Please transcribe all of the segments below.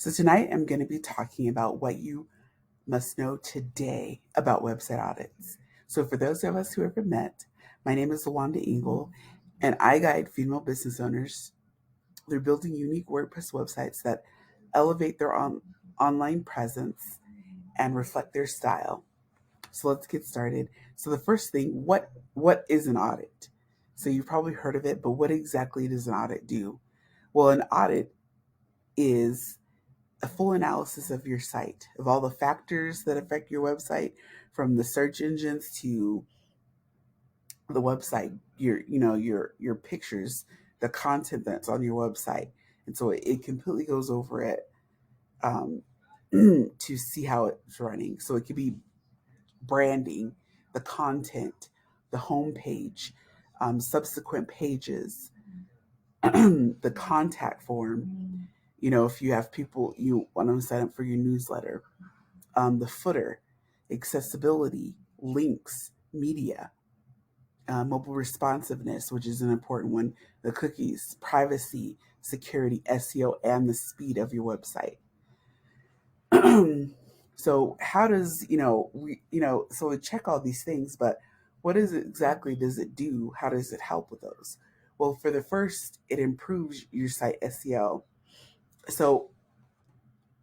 So, tonight I'm going to be talking about what you must know today about website audits. So, for those of us who haven't met, my name is Lawanda Ingle, and I guide female business owners through building unique WordPress websites that elevate their online presence and reflect their style. So, let's get started. So, the first thing, what is an audit? So, you've probably heard of it, but what exactly does an audit do? Well, an audit is a full analysis of your site, of all the factors that affect your website, from the search engines to the website, your pictures, the content that's on your website. And so it completely goes over it, um, to see how it's running. So it could be branding, the content, the homepage, subsequent pages, the contact form. If you have people you want to sign up for your newsletter, the footer, accessibility, links, media, mobile responsiveness, which is an important one, the cookies, privacy, security, SEO, and the speed of your website. So how does so we check all these things, but what is it exactly does it do? How does it help with those? Well, for the first, it improves your site SEO. So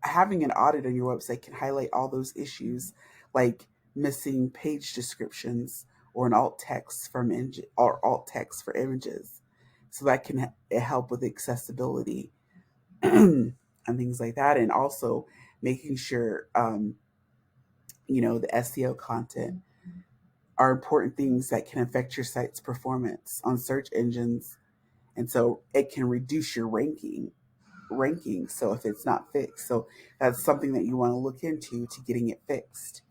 having an audit on your website can highlight all those issues, like missing page descriptions or an alt text for images. So that can help with accessibility and things like that, and also making sure the SEO content are important things that can affect your site's performance on search engines, and so it can reduce your ranking. So if it's not fixed, so that's something that you want to look into to getting it fixed.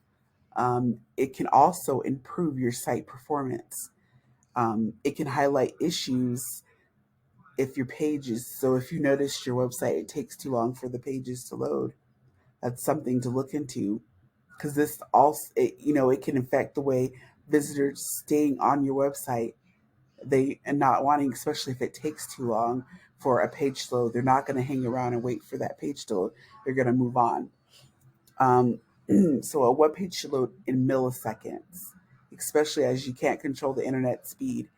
It can also improve your site performance. It can highlight issues if your pages. So if you notice your website, it takes too long for the pages to load. That's something to look into, because this also, it can affect the way visitors staying on your website. They and not wanting, especially if it takes too long for a page to load, they're not going to hang around and wait for that page to load. They're going to move on. Um, so a web page should load in milliseconds, especially as you can't control the internet speed.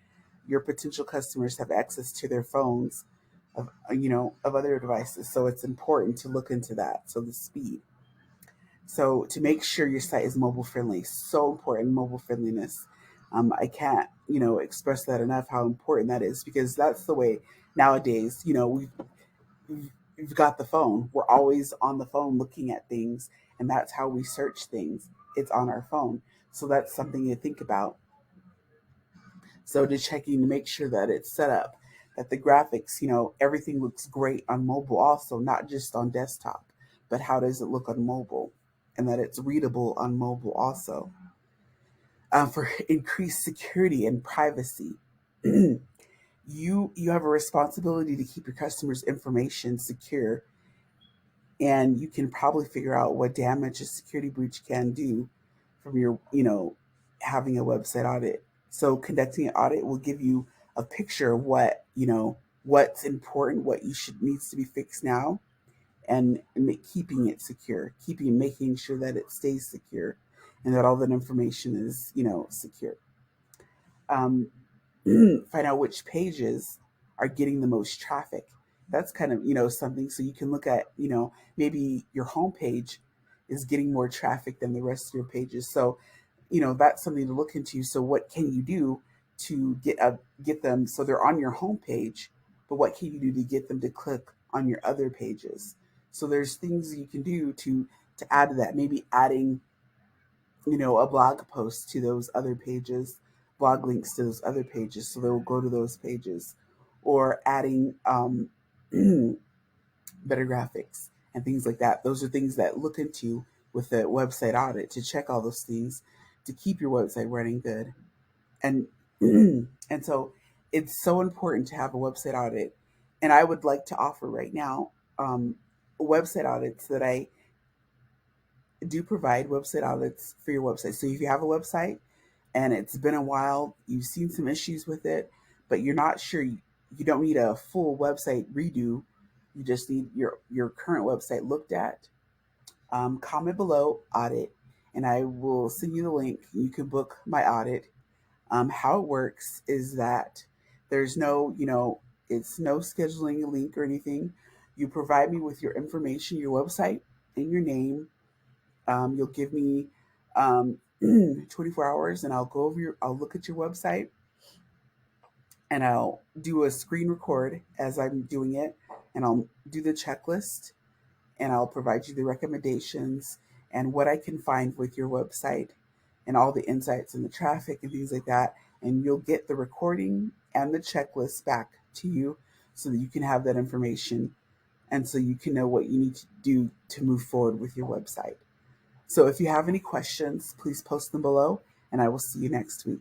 Your potential customers have access to their phones of other devices, so it's important to look into that. So the speed. So to make sure your site is mobile friendly, so important, mobile friendliness. I can't, express that enough, how important that is, because that's the way nowadays, we've got the phone. We're always on the phone looking at things, and that's how we search things. It's on our phone. So that's something to think about. So to checking to make sure that it's set up, that the graphics, everything looks great on mobile also, not just on desktop, but how does it look on mobile? And that it's readable on mobile also. For increased security and privacy. You have a responsibility to keep your customers' information secure, and you can probably figure out what damage a security breach can do from your having a website audit. So conducting an audit will give you a picture of what's important, what you should needs to be fixed now, and keeping it secure, making sure that it stays secure, and that all that information is secure. um, Find out which pages are getting the most traffic. That's kind of something, so you can look at maybe your homepage is getting more traffic than the rest of your pages. So that's something to look into. So what can you do to get them so they're on your homepage, but what can you do to get them to click on your other pages? So there's things you can do to add to that. Maybe adding a blog post to those other pages, blog links to those other pages, so they will go to those pages, or adding better graphics and things like that. Those are things that look into with the website audit, to check all those things to keep your website running good. And and so it's so important to have a website audit. And I would like to offer right now, website audits that I do provide website audits for your website. So if you have a website and it's been a while, you've seen some issues with it, but you're not sure, you don't need a full website redo. You just need your current website looked at. Comment below audit, and I will send you the link. You can book my audit. How it works is that there's no, it's no scheduling link or anything. You provide me with your information, your website, and your name. You'll give me 24 hours, and I'll go over I'll look at your website, and I'll do a screen record as I'm doing it, and I'll do the checklist, and I'll provide you the recommendations and what I can find with your website and all the insights and the traffic and things like that. And you'll get the recording and the checklist back to you so that you can have that information and so you can know what you need to do to move forward with your website. So if you have any questions, please post them below, and I will see you next week.